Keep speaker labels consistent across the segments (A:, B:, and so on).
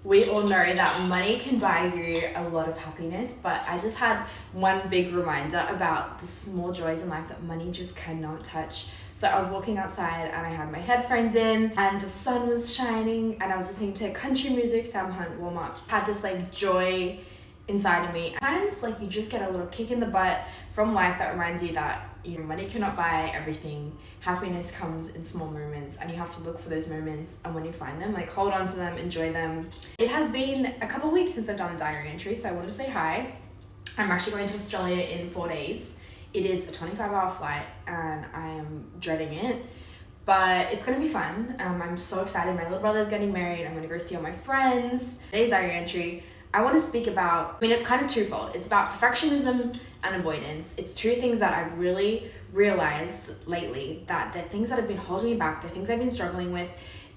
A: We all know that money can buy you a lot of happiness, but I just had one big reminder about the small joys in life that money just cannot touch. So I was walking outside and I had my headphones in and the sun was shining and I was listening to country music, Sam Hunt, warm up. Had this like joy inside of me. Sometimes like you just get a little kick in the butt from life that reminds you that money cannot buy everything. Happiness comes in small moments and you have to look for those moments, and when you find them, like hold on to them, enjoy them. It has been a couple of weeks since I've done a diary entry, so I wanted to say hi. I'm actually going to Australia in 4 days. It is a 25-hour flight and I am dreading it, but it's gonna be fun. I'm so excited. My little brother's getting married. I'm gonna go see all my friends. Today's diary entry, I want to speak about, it's kind of twofold. It's about perfectionism and avoidance. It's two things that I've really realized lately, that they're things that have been holding me back, they're things I've been struggling with,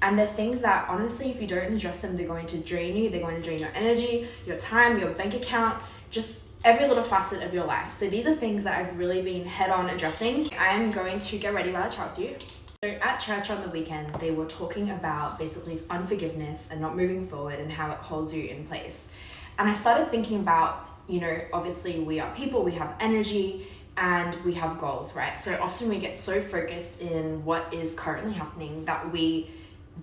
A: and they're things that honestly, if you don't address them, they're going to drain you, they're going to drain your energy, your time, your bank account, just every little facet of your life. So these are things that I've really been head on addressing. I'm going to get ready while I chat with you. So at church on the weekend, they were talking about basically unforgiveness and not moving forward and how it holds you in place. And I started thinking about, obviously we are people, we have energy and we have goals, right? So often we get so focused in what is currently happening that we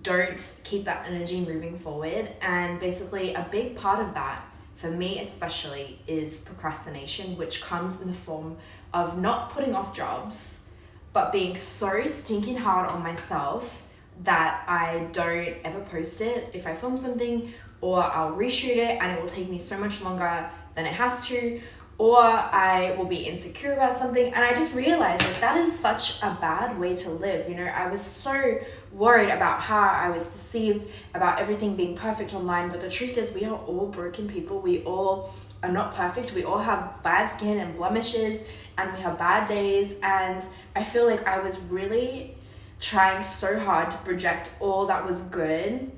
A: don't keep that energy moving forward. And basically a big part of that, for me especially, is procrastination, which comes in the form of not putting off jobs, but being so stinking hard on myself that I don't ever post it if I film something, or I'll reshoot it and it will take me so much longer than it has to, or I will be insecure about something. And I just realized that is such a bad way to live. I was so worried about how I was perceived, about everything being perfect online, but the truth is we are all broken people. We all are not perfect. We all have bad skin and blemishes and we have bad days. And I feel like I was really trying so hard to project all that was good,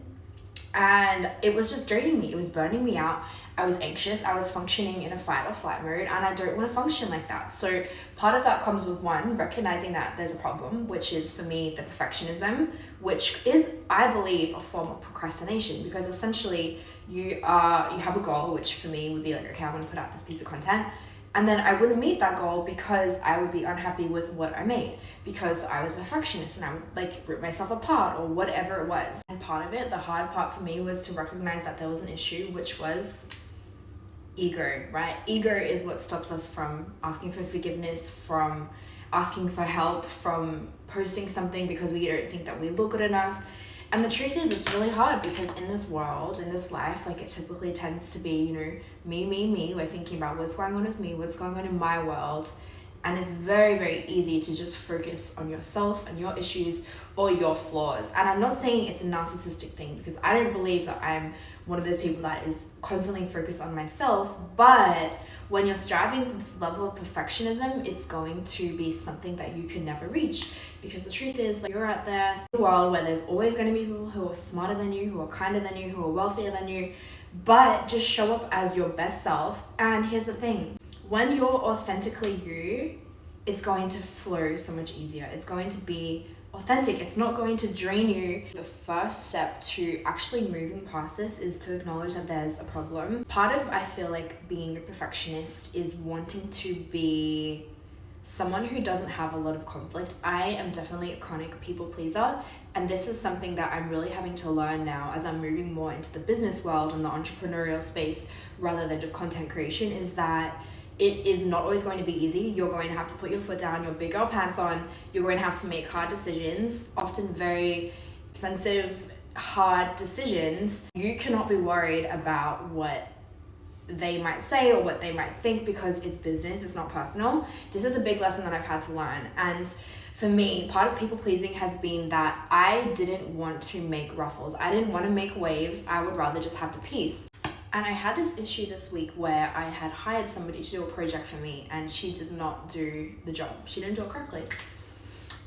A: and it was just draining me. It was burning me out. I was anxious. I was functioning in a fight or flight mode, and I don't want to function like that. So part of that comes with one, recognizing that there's a problem, which is for me the perfectionism, which is, I believe, a form of procrastination, because essentially you have a goal, which for me would be like, okay, I want to put out this piece of content. And then I wouldn't meet that goal because I would be unhappy with what I made, because I was a perfectionist and I would like rip myself apart or whatever it was. And part of it, the hard part for me, was to recognize that there was an issue, which was ego, right? Ego is what stops us from asking for forgiveness, from asking for help, from posting something because we don't think that we look good enough. And the truth is, it's really hard because in this world, in this life, like it typically tends to be, me. We're thinking about what's going on with me, what's going on in my world. And it's very, very easy to just focus on yourself and your issues or your flaws. And I'm not saying it's a narcissistic thing, because I don't believe that I'm one of those people that is constantly focused on myself. But when you're striving for this level of perfectionism, it's going to be something that you can never reach. Because the truth is, like, you're out there in a world where there's always going to be people who are smarter than you, who are kinder than you, who are wealthier than you. But just show up as your best self. And here's the thing. When you're authentically you, it's going to flow so much easier. It's going to be authentic. It's not going to drain you. The first step to actually moving past this is to acknowledge that there's a problem. Part of, I feel like, being a perfectionist is wanting to be someone who doesn't have a lot of conflict. I am definitely a chronic people pleaser, and this is something that I'm really having to learn now as I'm moving more into the business world and the entrepreneurial space rather than just content creation, is that it is not always going to be easy. You're going to have to put your foot down, your big girl pants on. You're going to have to make hard decisions, often very expensive, hard decisions. You cannot be worried about what they might say or what they might think, because it's business, it's not personal. This is a big lesson that I've had to learn. And for me, part of people pleasing has been that I didn't want to make ruffles. I didn't want to make waves. I would rather just have the peace. And I had this issue this week where I had hired somebody to do a project for me and she did not do the job. She didn't do it correctly.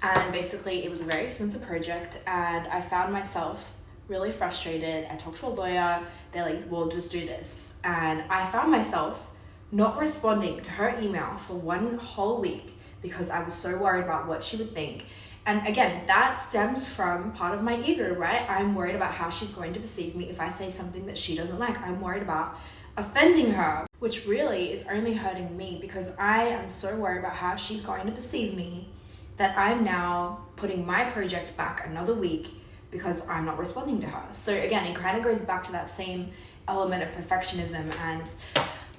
A: And basically it was a very expensive project and I found myself really frustrated. I talked to a lawyer. They're like, well, just do this. And I found myself not responding to her email for one whole week because I was so worried about what she would think. And again, that stems from part of my ego, right? I'm worried about how she's going to perceive me if I say something that she doesn't like. I'm worried about offending her, which really is only hurting me because I am so worried about how she's going to perceive me that I'm now putting my project back another week because I'm not responding to her. So again, it kind of goes back to that same element of perfectionism, and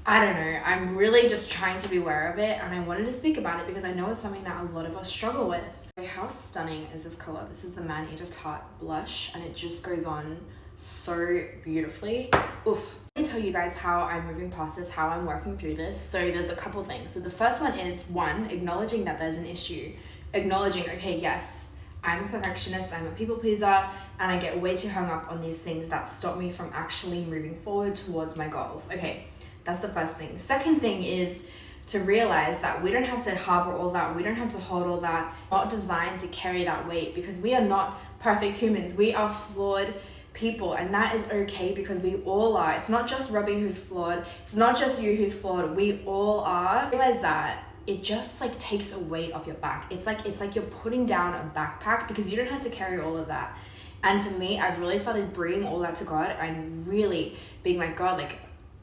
A: I don't know, I'm really just trying to be aware of it, and I wanted to speak about it because I know it's something that a lot of us struggle with. How stunning is this color? This is the Man Eater Tarte blush, and it just goes on so beautifully. Oof. Let me tell you guys how I'm moving past this, how I'm working through this. So there's a couple things. So the first one is, one, acknowledging that there's an issue. Acknowledging, okay, yes, I'm a perfectionist, I'm a people pleaser, and I get way too hung up on these things that stop me from actually moving forward towards my goals. Okay, that's the first thing. The second thing is to realize that we don't have to harbor all that, we don't have to hold all that, not designed to carry that weight, because we are not perfect humans. We are flawed people, and that is okay because we all are. It's not just Robbi who's flawed, it's not just you who's flawed, we all are. Realize that it just like takes a weight off your back. It's like you're putting down a backpack because you don't have to carry all of that. And for me, I've really started bringing all that to God and really being like, God, like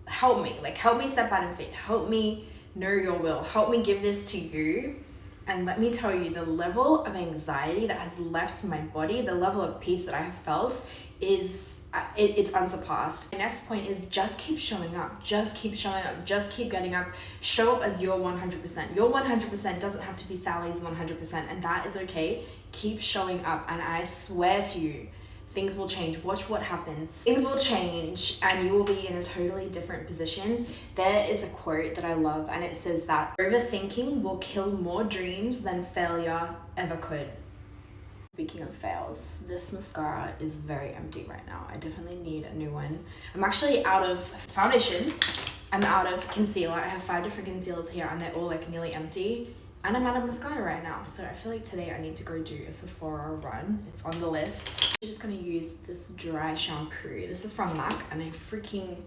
A: help me step out in faith, help me know your will, help me give this to you. And let me tell you, the level of anxiety that has left my body, the level of peace that I have felt is it's unsurpassed. My next point is just keep showing up, just keep showing up, just keep getting up. Show up as your 100%. Your 100% doesn't have to be Sally's 100%, and that is okay. Keep showing up, and I swear to you, things will change. Watch what happens. Things will change and you will be in a totally different position. There is a quote that I love, and it says that overthinking will kill more dreams than failure ever could. Speaking of fails, this mascara is very empty right now. I definitely need a new one. I'm actually out of foundation. I'm out of concealer. I have 5 different concealers here and they're all like nearly empty. And I'm out of mascara right now. So I feel like today I need to go do a Sephora run. It's on the list. I'm just gonna use this dry shampoo. This is from MAC and I freaking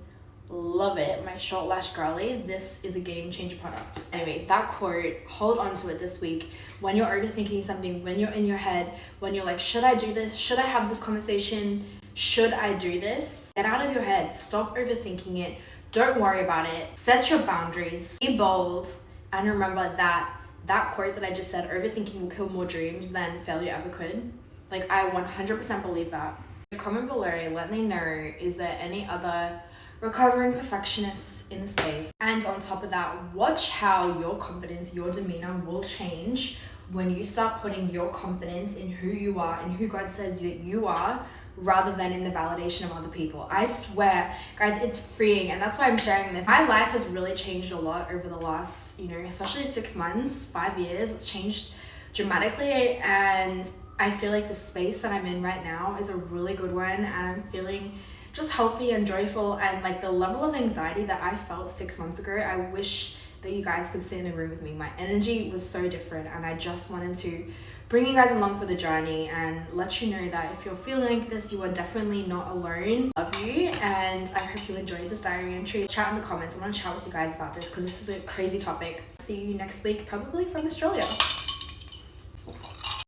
A: love it. My short lash girlies, this is a game changer product. Anyway, that quote, hold on to it this week. When you're overthinking something, when you're in your head, when you're like, should I do this? Should I have this conversation? Should I do this? Get out of your head. Stop overthinking it. Don't worry about it. Set your boundaries. Be bold. And remember that quote that I just said, overthinking will kill more dreams than failure ever could. Like, I 100% believe that. Comment below, let me know, is there any other recovering perfectionists in the space? And on top of that, watch how your confidence, your demeanor will change when you start putting your confidence in who you are and who God says that you are, rather than in the validation of other people. I swear, guys, it's freeing, and that's why I'm sharing this. My life has really changed a lot over the last, especially 6 months, 5 years. It's changed dramatically, and I feel like the space that I'm in right now is a really good one, and I'm feeling just healthy and joyful, and like the level of anxiety that I felt 6 months ago, I wish that you guys could sit in the room with me. My energy was so different, and I just wanted to bring you guys along for the journey and let you know that if you're feeling like this, you are definitely not alone. Love you, and I hope you enjoyed this diary entry. Chat in the comments. I want to chat with you guys about this because this is a crazy topic. See you next week, probably from Australia.